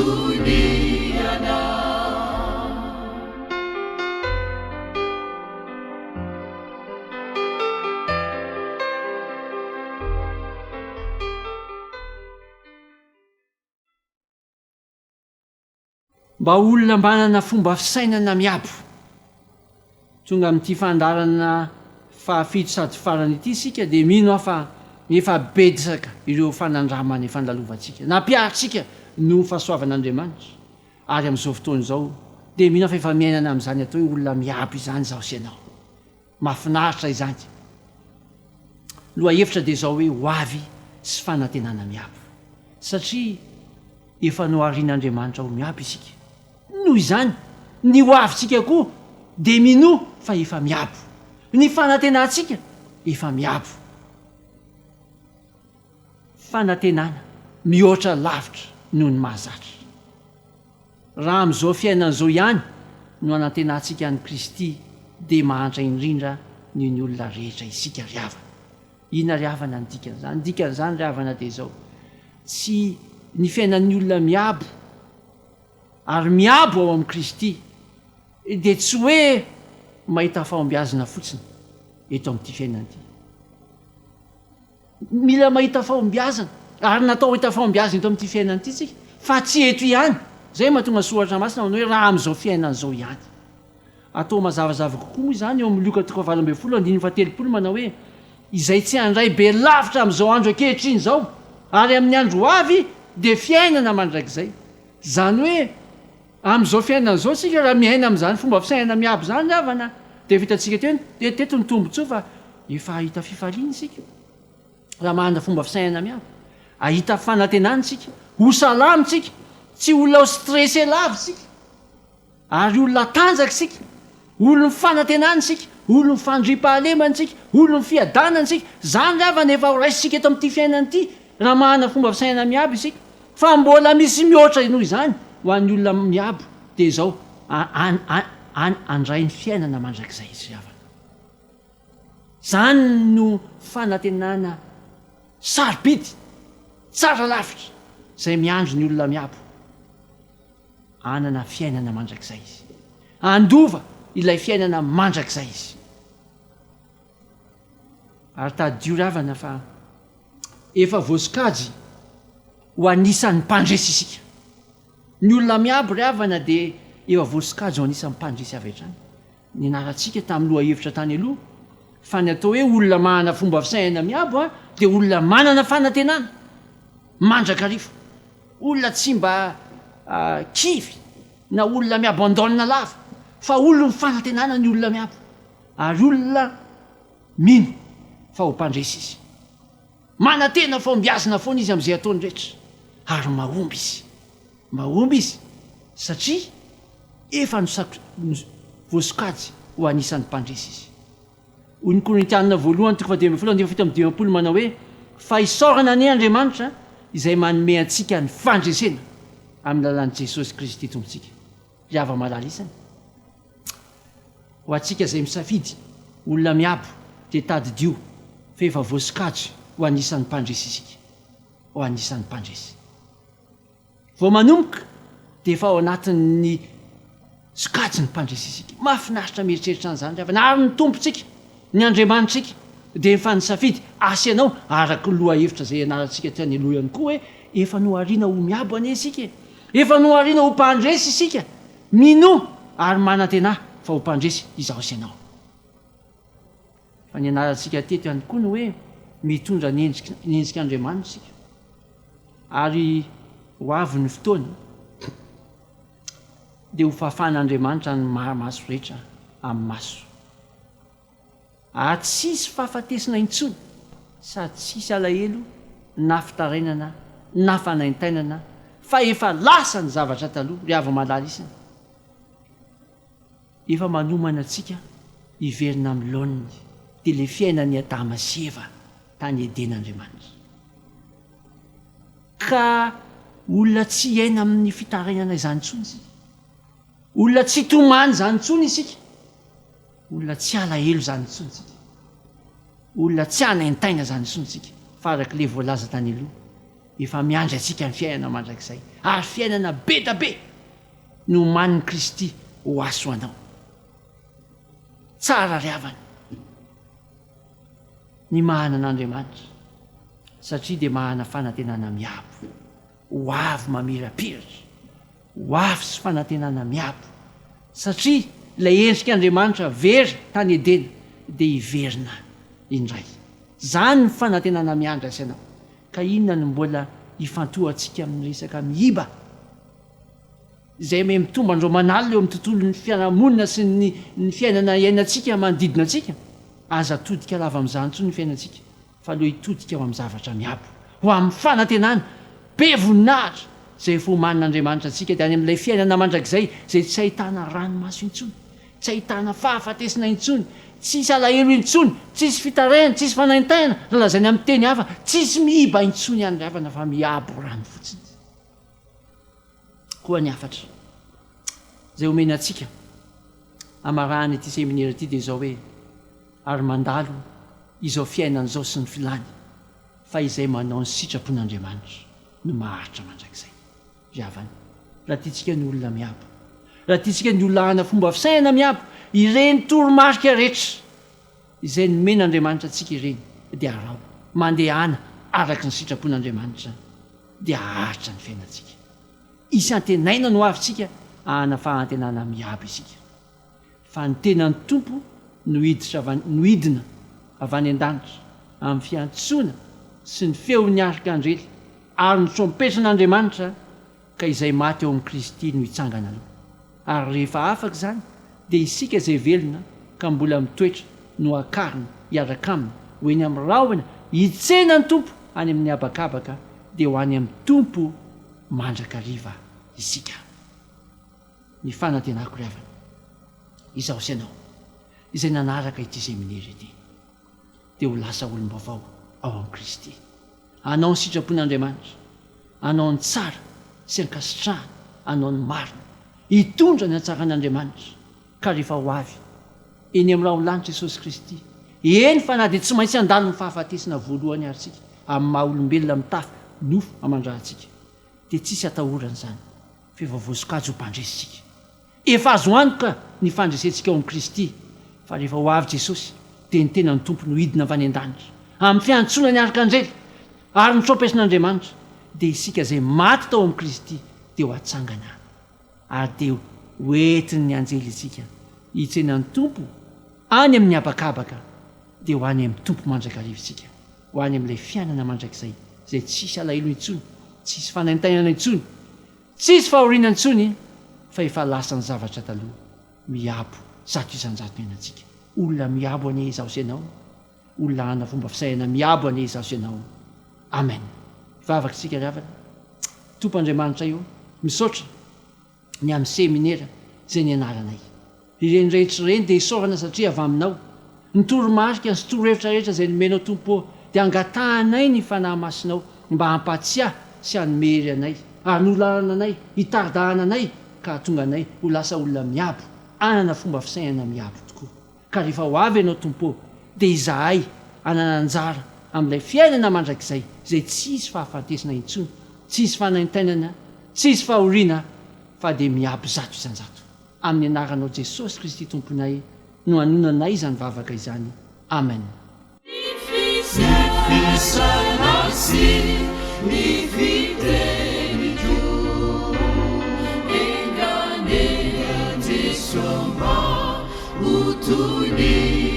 duniana. mba olona mbanana fomba fisainana miabo tonga amin'ity fandarana fahafito sady farany ity sika dia mino aho fa efa betsaka ireo fanandramana fanlalovantsika nampiaritsika no fahasoavan'andriamanitra ary amin'izao fotoana izao dia mino aho fa efa miainana amin'izany atao hoe olona miabo izany zaho sy ianao mahafinaritra izany loha hevitra dia izao hoe ho avy sy fanantenana miabo satria efa noarian'andriamanitra ho miabo isika noho izany ny ho avytsika koa dia mino fa efa miabo ny fanantenantsika efa miabo fanantenana mihoatra lavitra noho ny mahazatra raha amin'izao fiainan'izao ihany no anantenantsika any Kristy dia mahantra indrindra ny olona rehetra isika ry havana ina ry havana ny dikan'izany ny dikan'izany ry havana dia izao tsy ny fiainan'ny olona miabo ary miabo ao amin'i Kristy dia tsy hoe mahita fahombiazana fotsiny eto amin'ity fiainana ity mila mahita fahombiazana ary natao hita fahombiazana eto amin'ity fiainana ity tsika fa tsy eto ihany zay mahatonga soratra masina manao hoe raha amin'izao fiainan'izao ihany atao mazavazava kokoa moa izany eo amin'ny Luka 3:7 manao hoe izay tsy handray be lavitra amin'izao andro ankehitriny izao ary amin'ny andro avy dia fiainana mandrakizay zany hoe amin'izao fiainan'izao sika raha miaina amin'izany fomba fisainana miabo zany havana dia vitantsika teny dia teto ny tombontsoa fa efa ahita fifaliana isika raha mahana fomba fisainana miabo ahita fanantenana sika ho salamitsika tsy olona ho stressé lavitsika ary olona tanjaka sika olona fanantenana sika olona fandripahalemana olona fiadanana sika zany havana efa ho raisitsika eto amin'ity fiainana ity raha mahana fomba fisainana miabo isika fa mbola misy mihoatra noho izany ho an'ny olona miabo dia izao andray ny fiainana mandrakizay izy havana zany no fanantenana sarobidy tsara lavitra izay miandro ny olona miabo anana fiainana mandrakizay izy andova ilay fiainana mandrakizay izy ary tadio ry havana fa efa voasikajy ho anisan'ny mpandresy isika ny olona miabo ry havana dia efa voasikajy ho anisan'ny mpandresy avy hatrany ny anarantsika tamin'ny loha hevitra tany aloha fa ny atao hoe olona mahana fomba fisainana miabo dia olona manana fanantenana mandrakarivo olona tsy mba kivy na olona miabo andonina lava fa olona ny fanantenana ny olona miabo ary olona mino fa ho mpandresy izy manantena fahombiazana foana izy amin'izay ataony rehetra ary mahomby izy satria efa voasikajy ho anisan'ny mpandresy izy hoy ny Korintianina voalohany 2:12 manao hoe fa isaorana ny Andriamanitra izay manome antsika ny fandresena amin'ny lalan'i Jesosy Kristy tompontsika ry hava malalisana ho antsika izay misafidy olona miabo dia tadidio fa efa voasikajy ho anisan'ny mpandresy isika ho anisan'ny mpandresy vao manomboka dia efa ao anatin'ny sokajy ny mpandresy isika mahafinaritra mieritreritra an'izany ry havana ary ny tompontsika ny Andriamanitsika dia efa nisafidy asa ianao araka loha hevitra izay anarantsika tany aloha ihany koa hoe efa nohariana ho miabo ane isika efa nohariana ho mpandresy isika mino ary manantena fa ho mpandresy izaho sy ianao fa ny anarantsika teto ihany koa no hoe mitondra ny endrik'Andriamanitra isika ary ho avy ny fotoana dia ho fahafan'Andriamanitra ny maso rehetra amin'ny maso tsisy fahafatesina intsony sady tsisy alahelo na fitarainana na fanaintainana fa efa lasa ny zavatra taloha ry hava malalisana efa manomana antsika hiverina amin'ny laoniny dia le fiainany Adama sy Eva tany Eden'Andriamanitra ka olona tsy iaina amin'ny fitarainana izany intsony isika olona tsy tomany izany intsony isika olona tsy alahelo izany intsony isika olona tsy anaintaina izany intsony isika fa arak'ilay voalaza tany aloha efa miandry atsika ny fiainana mandrakizay ary fiainana be da be no maniny Kristy ho aso anao tsara riavana ny mahana an'Andriamanitra satria dia mahana fanantenana miabo ho avy mamirapiratra ho avy sy fanantenana miabo satria ilay endrik'Andriamanitra very tany Edena dia hiverina indray zany ny fanantenana miandra sy anao ka inona no mbola hifantohantsika amin'ny resaka miiba izay me mitomba andreo manalina eo amin'ny tontolo ny fiarahamonina sy ny fiainana iainantsika manodidina antsika aza todika lava amin'izany tsoa ny fiainantsika fa aloha hitodika ao amin'ny zavatra miabo ho amin'ny fanantenana be voninahitra izay fomanin'Andriamanitra antsika dia any amin'ilay fiainana mandrakizay izay tsy ahitana ranomaso intsony tsy ahitana fahafatesina intsony tsisy alahelo intsony tsisy fitaraina tsisy fanaintaina lalazainy amin'ny teny hafa tsisy miiba intsony any ravana fa miabo rano fotsiny koa ny afatra izay omena antsika amarahany ity seminaire ity dia izao hoe ary mandalo izao fiainana izao sy ny filany fa izay manao ny sitrapon'Andriamanitra no maharitra mandrakizay riavana raha tiatsika ny olona miabo raha tiatsika ny olona hana fomba fisaina miabo ireny toromarika rehetra izay nomen'Andriamanitra antsika ireny dia arao mandehana araka ny sitrapon'Andriamanitra dia aharitra ny fiainantsika isantenaina no avytsika hana fahantenana miabo isika fa ny tenany tompo no hidina avy any an-danitra amin'ny fiantsoana sy ny feon'ny arkandrely ary ny trompesan'Andriamanitra ka izay maty eo amin'ny Kristy no hitsangana aloha ary rehefa afaka izany dia isika izay velona ka mbola mitoetra no akarina hiaraka aminy ho eny amin'ny rahona hitsena ny tompo any amin'ny habakabaka dia ho any amin'ny tompo mandrakariva isika ny fanantenako riavana izaho sy ianao izay nanaraka ity seminaire ity dia ho lasa olom-baovao ao amin'ny Kristy hanao ny sitrapon'Andriamanitra hanao ny tsara sy ankasitrahana hanao ny marina hitondra ny antsaran'Andriamanitra ka rehefa ho avy eny amin'ny raha ho lanitra Jesosy Kristy eny fa na dia tsy maintsy handalo ny fahafatesina voalohany aryntsika amin'ny maha olombelona mitafy nofo amandrahantsika dia tsisy atahorana izany fa efa voasokajy ho mpandresitsika efa azo antoka ny fandresentsika ao amin'ny Kristy fa rehefa ho avy Jesosy dia ny tena ny tompo no hidina avy any an-danitra amin'ny fiantsoana ny arkandrely ary ny trompesan'Andriamanitra dia isika izay maty tao amin'ny Kristy dia ho atsangana ary dia hoentiny ny anjely isika hitsena ny tompo any amin'ny habakabaka dia ho any amin'ny tompo mandrakariva isika ho any amin'ilay fiainana mandrakizay izay tsisy alahelo intsony tsisy fanaintainana intsony tsisy fahoriana intsony fa efa lasa ny zavatra taloha miabo zato isan-jato ianantsika olona miabo anie izaho sy ianao olona hana fomba fisaina miabo anie izaho sy ianao amen vavaka isika riavana tompoandriamanitra io misaotra ny amin'ny seminaire izay ny anaranay ireny rehetra ireny dia hisaorana satria avy aminao ny toromarika sy torohevitra rehetra izay nomenao tompo dia angatahanay ny fanahy masinao mba hampatsiahy sy hanomery anay ary nolalana anay hitardahana anay ka tonga anay ho lasa olona miabo anana fomba fisainana miabo tokoa ka rehefa ho avy ianao tompo dia izahay anana anjara amin'ilay fiainana mandrakizay izay tsisy fahafatesina intsony tsisy fanaintainana tsisy fahoriana fa dia miabo zato isan-jato amin'ny anaranao Jesosy Kristy tomponay no hanonanay izany vavaka izany amen Utuniana